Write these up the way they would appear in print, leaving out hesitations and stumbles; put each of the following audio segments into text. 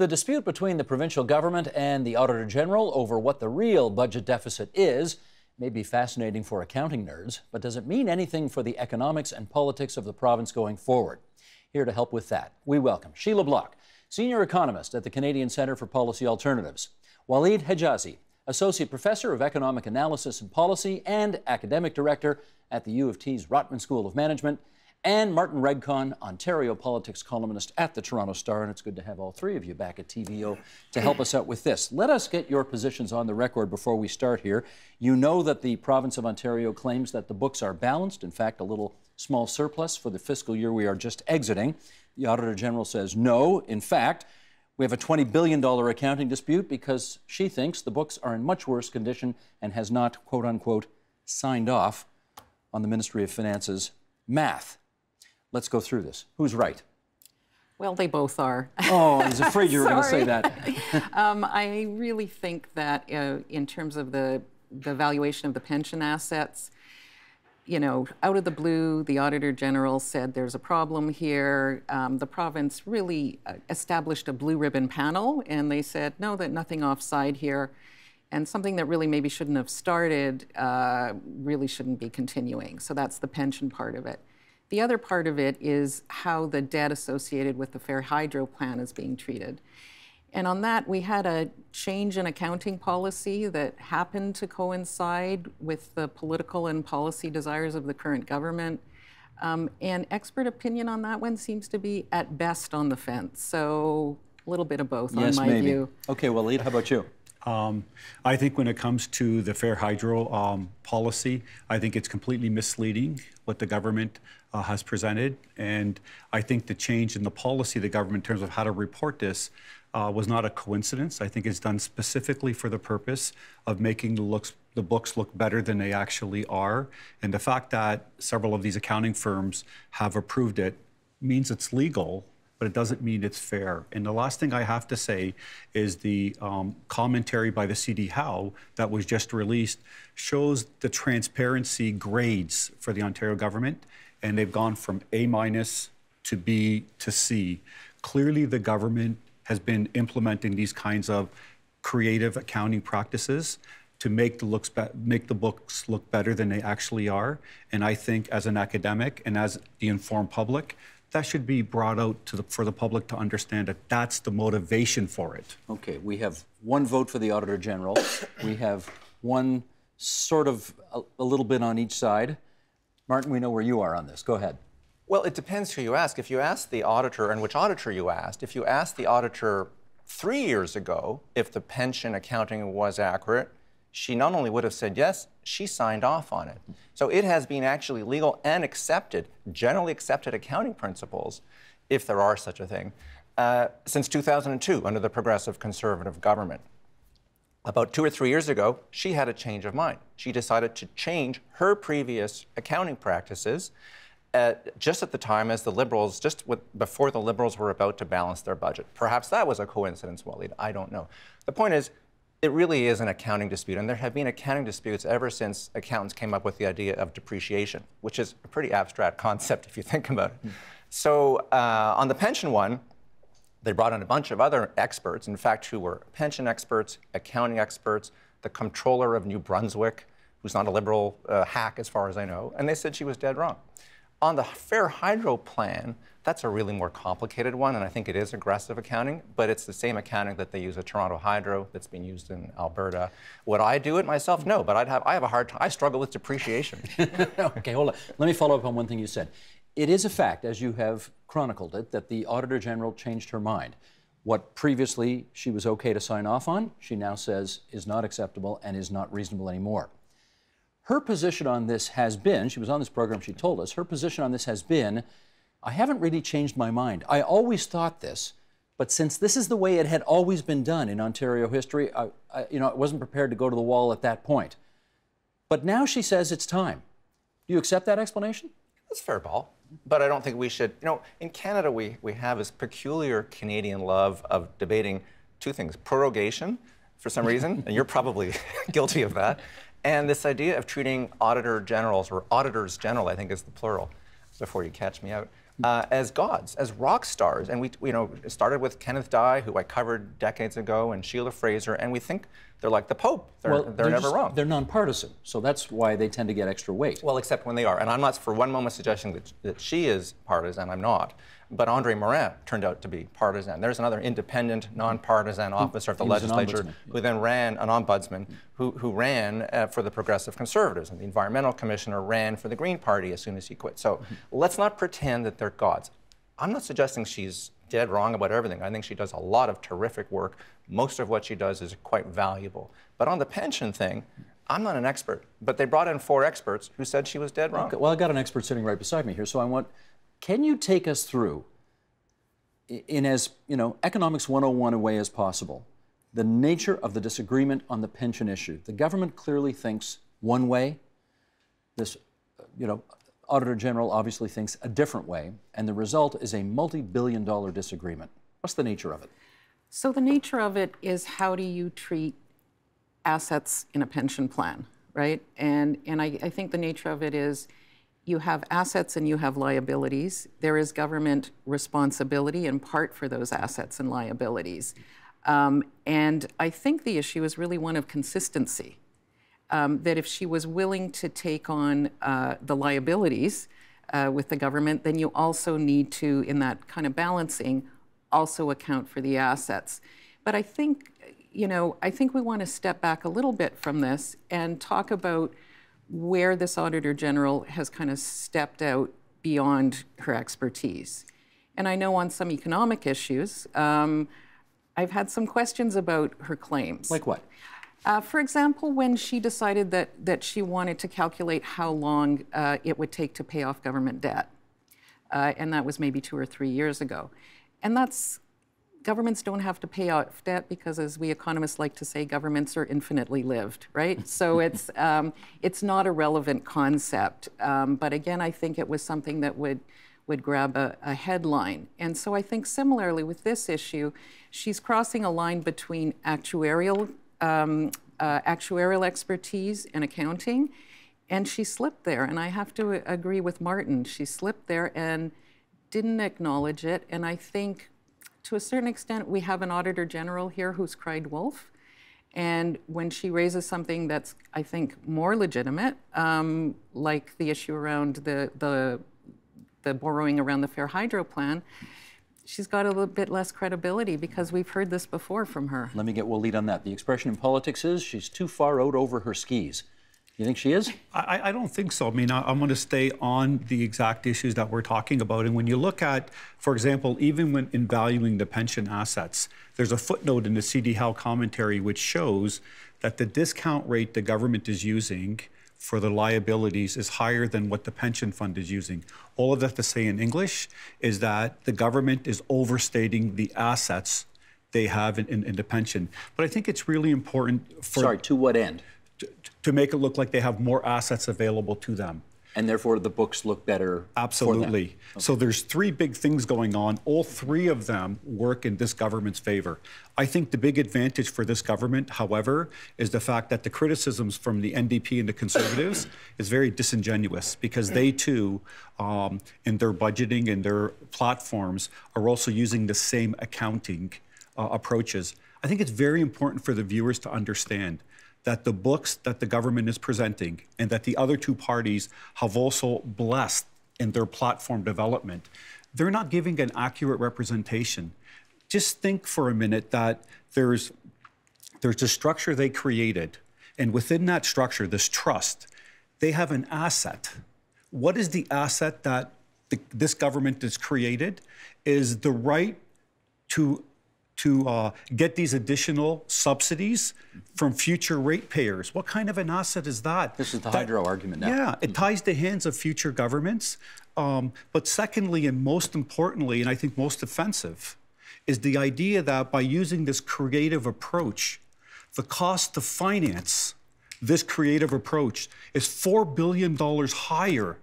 The dispute between the provincial government and the Auditor General over what the real budget deficit is may be fascinating for accounting nerds, but does it mean anything for the economics and politics of the province going forward? Here to help with that, we welcome Sheila Block, Senior Economist at the Canadian Centre for Policy Alternatives, Waleed Hejazi, Associate Professor of Economic Analysis and Policy and Academic Director at the U of T's Rotman School of Management, and Martin Redcon, Ontario politics columnist at the Toronto Star. And it's good to have all three of you back at TVO to help us out with this. Let us get your positions on the record before we start here. You know that the province of Ontario claims that the books are balanced, in fact, a little small surplus for the fiscal year we are just exiting. The Auditor General says no. In fact, we have a $20 billion accounting dispute because she thinks the books are in much worse condition and has not, quote unquote, signed off on the Ministry of Finance's math. Let's go through this. Who's right? Well, they both are. Oh, I was afraid you were going to say that. I really think that in terms of the valuation of the pension assets, you know, out of the blue, the Auditor General said there's a problem here. The province really established a blue ribbon panel, and they said, no, that nothing offside here. And something that really maybe shouldn't have started really shouldn't be continuing. So that's the pension part of it. The other part of it is how the debt associated with the Fair Hydro plan is being treated. And on that, we had a change in accounting policy that happened to coincide with the political and policy desires of the current government. And expert opinion on that one seems to be, at best, on the fence. So a little bit of both, yes, on my maybe. view. Okay, Waleed, how about you? I think when it comes to the Fair Hydro policy, I think it's completely misleading what the government has presented. And I think the change in the policy of the government in terms of how to report this was not a coincidence. I think it's done specifically for the purpose of making the books look better than they actually are. And the fact that several of these accounting firms have approved it means it's legal, but it doesn't mean it's fair. And the last thing I have to say is the commentary by the CD Howe that was just released shows the transparency grades for the Ontario government, and they've gone from A- to B to C. Clearly, the government has been implementing these kinds of creative accounting practices to make the books look better than they actually are. And I think as an academic and as the informed public, that should be brought out for the public to understand that that's the motivation for it. Okay, we have one vote for the Auditor General. We have one sort of a little bit on each side. Martin, we know where you are on this. Go ahead. Well, it depends who you ask. If you ask the auditor, and which auditor you asked, if you asked the auditor 3 years ago if the pension accounting was accurate, she not only would have said yes, she signed off on it. So it has been actually legal and accepted, generally accepted accounting principles, if there are such a thing, since 2002 under the Progressive Conservative government. About 2 or 3 years ago, she had a change of mind. She decided to change her previous accounting practices just at the time as the Liberals, before the Liberals were about to balance their budget. Perhaps that was a coincidence, Waleed, I don't know. The point is, it really is an accounting dispute, and there have been accounting disputes ever since accountants came up with the idea of depreciation, which is a pretty abstract concept if you think about it. So on the pension one, they brought in a bunch of other experts, in fact, who were pension experts, accounting experts, the comptroller of New Brunswick, who's not a Liberal hack as far as I know, and they said she was dead wrong. On the Fair Hydro plan, that's a really more complicated one, and I think it is aggressive accounting, but it's the same accounting that they use at Toronto Hydro that's been used in Alberta. Would I do it myself? No, but I have a hard time. I struggle with depreciation. Okay, hold on. Let me follow up on one thing you said. It is a fact, as you have chronicled it, that the Auditor General changed her mind. What previously she was okay to sign off on, she now says is not acceptable and is not reasonable anymore. Her position on this has been, she was on this program, she told us, her position on this has been, I haven't really changed my mind. I always thought this, but since this is the way it had always been done in Ontario history, I wasn't prepared to go to the wall at that point. But now she says it's time. Do you accept that explanation? That's fair ball, but I don't think we should. You know, in Canada, we have this peculiar Canadian love of debating two things: prorogation, for some reason, and you're probably guilty of that, and this idea of treating auditor generals, or auditors general, I think is the plural, before you catch me out, as gods, as rock stars. And we it started with Kenneth Dye, who I covered decades ago, and Sheila Fraser, and we think they're like the Pope. They're never wrong. They're nonpartisan, so that's why they tend to get extra weight. Well, except when they are. And I'm not for one moment suggesting that she is partisan. I'm not. But Andre Morin turned out to be partisan. There's another independent, nonpartisan officer of the legislature who then ran, an ombudsman, who ran for the Progressive Conservatives. And the environmental commissioner ran for the Green Party as soon as he quit. So let's not pretend that they're gods. I'm not suggesting she's dead wrong about everything. I think she does a lot of terrific work. Most of what she does is quite valuable. But on the pension thing, I'm not an expert. But they brought in 4 experts who said she was dead wrong. Okay, well, I got an expert sitting right beside me here, so can you take us through, in as economics 101 a way as possible, the nature of the disagreement on the pension issue? The government clearly thinks one way. This, Auditor General obviously thinks a different way, and the result is a multi-billion-dollar disagreement. What's the nature of it? So the nature of it is, how do you treat assets in a pension plan, right? And I think the nature of it is, you have assets and you have liabilities. There is government responsibility in part for those assets and liabilities. And I think the issue is really one of consistency. That if she was willing to take on the liabilities with the government, then you also need to, in that kind of balancing, also account for the assets. But I think, I think we want to step back a little bit from this and talk about where this Auditor General has kind of stepped out beyond her expertise. And I know on some economic issues, I've had some questions about her claims. Like what? For example, when she decided that she wanted to calculate how long it would take to pay off government debt. And that was maybe 2 or 3 years ago. And governments don't have to pay off debt because, as we economists like to say, governments are infinitely lived, right? So it's not a relevant concept. But again, I think it was something that would grab a headline. And so I think similarly with this issue, she's crossing a line between actuarial expertise and accounting, and she slipped there. And I have to agree with Martin. She slipped there and didn't acknowledge it. And I think, to a certain extent, we have an Auditor General here who's cried wolf. And when she raises something that's, I think, more legitimate, like the issue around the borrowing around the Fair Hydro plan, she's got a little bit less credibility because we've heard this before from her. We'll lead on that. The expression in politics is she's too far out over her skis. You think she is? I don't think so. I mean, I'm going to stay on the exact issues that we're talking about. And when you look at, for example, even when in valuing the pension assets, there's a footnote in the C.D. Howe commentary which shows that the discount rate the government is using for the liabilities is higher than what the pension fund is using. All of that to say in English is that the government is overstating the assets they have in the pension. But I think it's really important for... Sorry, to what end? To make it look like they have more assets available to them. And therefore the books look better. Absolutely. For them. Okay. So there's 3 big things going on. All 3 of them work in this government's favor. I think the big advantage for this government, however, is the fact that the criticisms from the NDP and the Conservatives is very disingenuous, because they too, in their budgeting and their platforms, are also using the same accounting approaches. I think it's very important for the viewers to understand that the books that the government is presenting and that the other 2 parties have also blessed in their platform development, they're not giving an accurate representation. Just think for a minute that there's a structure they created, and within that structure, this trust, they have an asset. What is the asset that this government has created? Is the right to get these additional subsidies from future ratepayers. What kind of an asset is that? This is the hydro argument now. Yeah, it ties the hands of future governments. But secondly, and most importantly, and I think most offensive, is the idea that by using this creative approach, the cost to finance this creative approach is $4 billion higher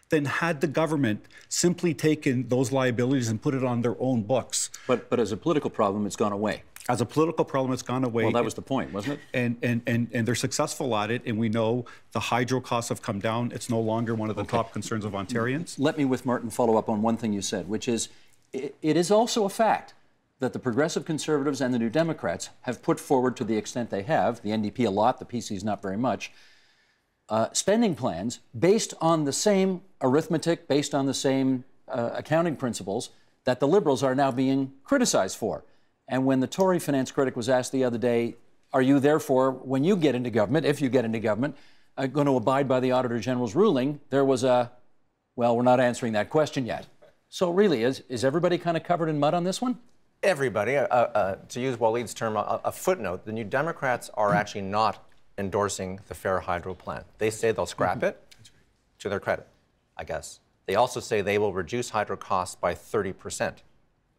then had the government simply taken those liabilities and put it on their own books. But as a political problem, it's gone away. As a political problem, it's gone away. Well, that was the point, wasn't it? And they're successful at it, and we know the hydro costs have come down. It's no longer one of the top concerns of Ontarians. Let me, with Martin, follow up on one thing you said, which is it is also a fact that the Progressive Conservatives and the New Democrats have put forward, to the extent they have, the NDP a lot, the PCs not very much, spending plans based on the same arithmetic, based on the same accounting principles that the Liberals are now being criticized for. And when the Tory finance critic was asked the other day, are you therefore, when you get into government, if you get into government, going to abide by the Auditor General's ruling, there was a, well, we're not answering that question yet. So really, is everybody kind of covered in mud on this one? Everybody. To use Waleed's term, a footnote. The New Democrats are actually not endorsing the Fair Hydro plan. They say they'll scrap it, to their credit, I guess. They also say they will reduce hydro costs by 30%.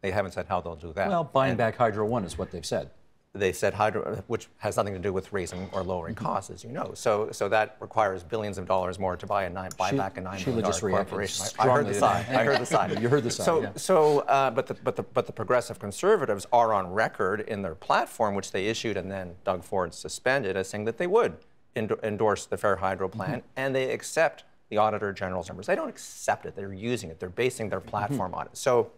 They haven't said how they'll do that. Well, buying back Hydro One is what they've said. They said hydro, which has nothing to do with raising or lowering costs, as you know. So that requires billions of dollars more to buy back a $9 billion corporation. I heard the sigh. I heard the sigh. You heard the sigh. But the Progressive Conservatives are on record in their platform, which they issued and then Doug Ford suspended, as saying that they would endorse the Fair Hydro plan, and they accept the Auditor General's numbers. They don't accept it. They're using it. They're basing their platform on it. So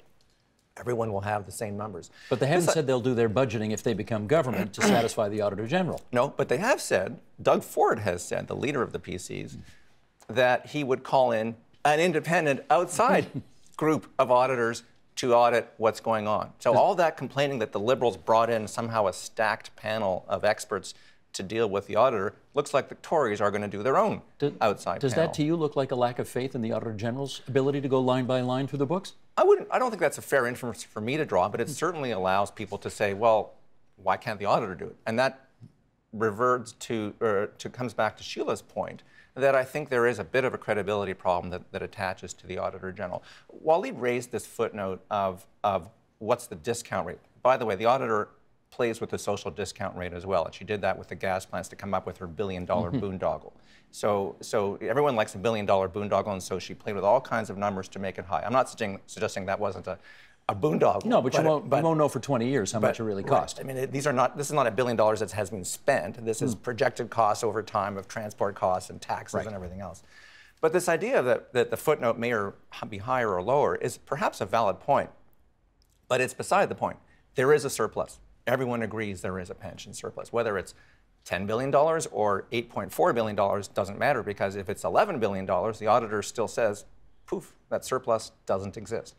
everyone will have the same numbers. But they haven't said they'll do their budgeting if they become government to satisfy the Auditor General. No, but they have said, Doug Ford has said, the leader of the PCs, that he would call in an independent outside group of auditors to audit what's going on. So all that complaining that the Liberals brought in somehow a stacked panel of experts to deal with the auditor, looks like the Tories are going to do their own outside panel. Does that to you look like a lack of faith in the Auditor General's ability to go line by line through the books? I don't think that's a fair inference for me to draw, but it certainly allows people to say, well, why can't the auditor do it? And that reverts comes back to Sheila's point, that I think there is a bit of a credibility problem that attaches to the Auditor General. Waleed raised this footnote of what's the discount rate. By the way, the auditor plays with the social discount rate as well, and she did that with the gas plants to come up with her $1 billion boondoggle. So everyone likes a $1 billion boondoggle, and so she played with all kinds of numbers to make it high. I'm not suggesting that wasn't a boondoggle. No, but you won't know for 20 years how much it really cost. Right. I mean, this is not $1 billion that has been spent. This is projected costs over time of transport costs and taxes and everything else. But this idea that the footnote may be higher or lower is perhaps a valid point, but it's beside the point. There is a surplus. Everyone agrees there is a pension surplus. Whether it's $10 billion or $8.4 billion doesn't matter, because if it's $11 billion, the auditor still says, poof, that surplus doesn't exist.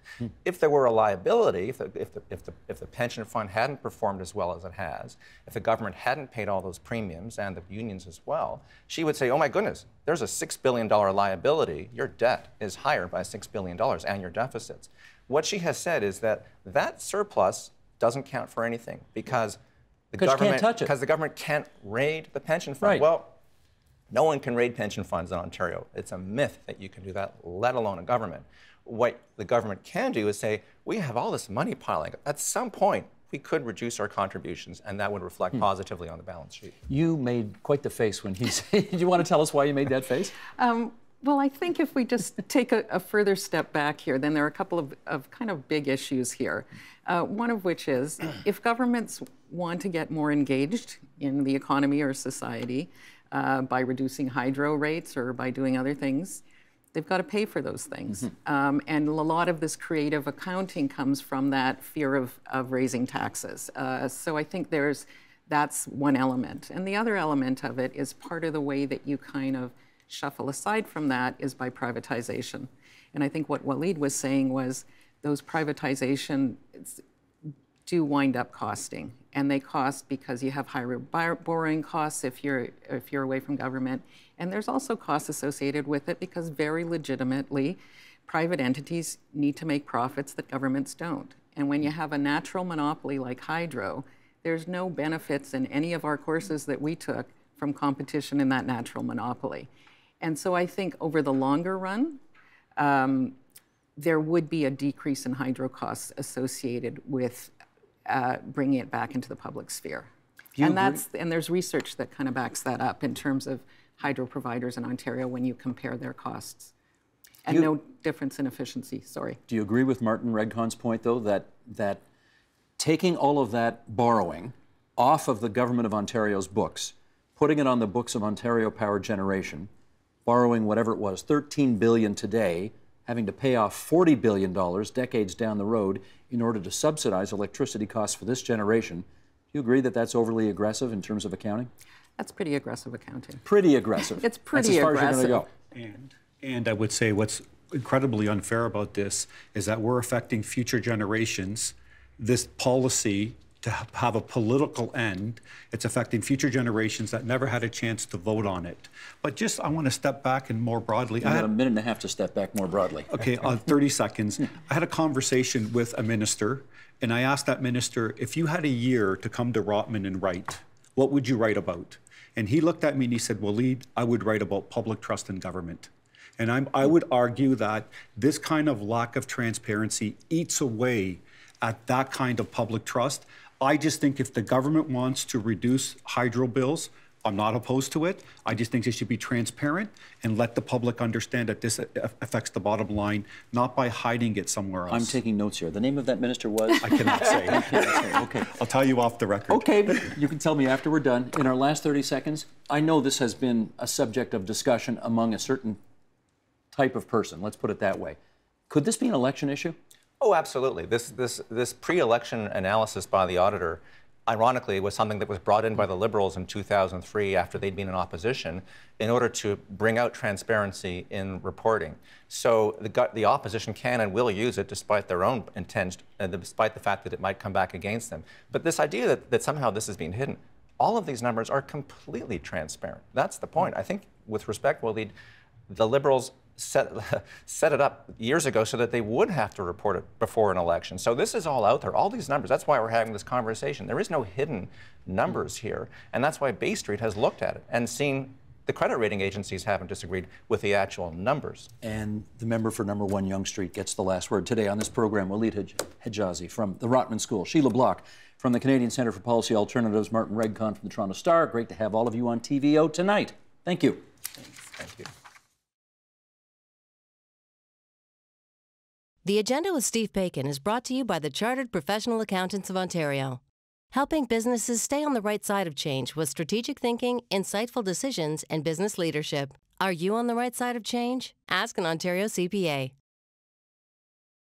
If there were a liability, if the pension fund hadn't performed as well as it has, if the government hadn't paid all those premiums and the unions as well, she would say, oh my goodness, there's a $6 billion liability. Your debt is higher by $6 billion and your deficits. What she has said is that that surplus doesn't count for anything because the government can't raid the pension fund. Right. Well, no one can raid pension funds in Ontario. It's a myth that you can do that, let alone a government. What the government can do is say, we have all this money piling up. At some point, we could reduce our contributions, and that would reflect positively on the balance sheet. You made quite the face when he said, do you want to tell us why you made that face? Well, I think if we just take a further step back here, then there are a couple of kind of big issues here. One of which is, if governments want to get more engaged in the economy or society by reducing hydro rates or by doing other things, they've got to pay for those things. And a lot of this creative accounting comes from that fear of raising taxes. So I think that's one element. And the other element of it is part of the way that you kind of shuffle aside from that is by privatization. And I think what Waleed was saying was those privatizations do wind up costing. And they cost because you have higher borrowing costs if you're away from government. And there's also costs associated with it because very legitimately, private entities need to make profits that governments don't. And when you have a natural monopoly like hydro, there's no benefits in any of our courses that we took from competition in that natural monopoly. And so I think over the longer run, there would be a decrease in hydro costs associated with bringing it back into the public sphere. And there's research that kind of backs that up in terms of hydro providers in Ontario when you compare their costs. And no difference in efficiency, sorry. Do you agree with Martin Redcon's point, though, that taking all of that borrowing off of the Government of Ontario's books, putting it on the books of Ontario Power Generation, borrowing whatever it was, $13 billion today, having to pay off $40 billion decades down the road in order to subsidize electricity costs for this generation, do you agree that that's overly aggressive in terms of accounting? That's pretty aggressive accounting. Pretty aggressive. It's pretty aggressive. That's as far as you're going to go. And I would say what's incredibly unfair about this is that we're affecting future generations. This policy to have a political end, it's affecting future generations that never had a chance to vote on it. But just, I want to step back and more broadly. You've got a minute and a half to step back more broadly. Okay, 30 seconds. I had a conversation with a minister, and I asked that minister, if you had a year to come to Rotman and write, what would you write about? And he looked at me and he said, Waleed, I would write about public trust in government. And I would argue that this kind of lack of transparency eats away at that kind of public trust. I just think if the government wants to reduce hydro bills, I'm not opposed to it. I just think they should be transparent and let the public understand that this affects the bottom line, not by hiding it somewhere else. I'm taking notes here. The name of that minister was? I cannot say. Okay. I'll tell you off the record. Okay, but you can tell me after we're done. In our last 30 seconds, I know this has been a subject of discussion among a certain type of person, let's put it that way. Could this be an election issue? Oh, absolutely. This pre-election analysis by the auditor, ironically, was something that was brought in by the Liberals in 2003 after they'd been in opposition in order to bring out transparency in reporting. So the opposition can and will use it despite their own intent, despite the fact that it might come back against them. But this idea that somehow this is being hidden, all of these numbers are completely transparent. That's the point. I think, with respect, Waleed, the Liberals set it up years ago so that they would have to report it before an election. So this is all out there, all these numbers. That's why we're having this conversation. There is no hidden numbers here. And that's why Bay Street has looked at it and seen the credit rating agencies haven't disagreed with the actual numbers. And the member for number 1 Yonge Street gets the last word today on this program. Waleed Hejazi from the Rotman School, Sheila Block from the Canadian Centre for Policy Alternatives, Martin Redcon from the Toronto Star. Great to have all of you on TVO tonight. Thank you. Thank you. The Agenda with Steve Paikin is brought to you by the Chartered Professional Accountants of Ontario, helping businesses stay on the right side of change with strategic thinking, insightful decisions, and business leadership. Are you on the right side of change? Ask an Ontario CPA.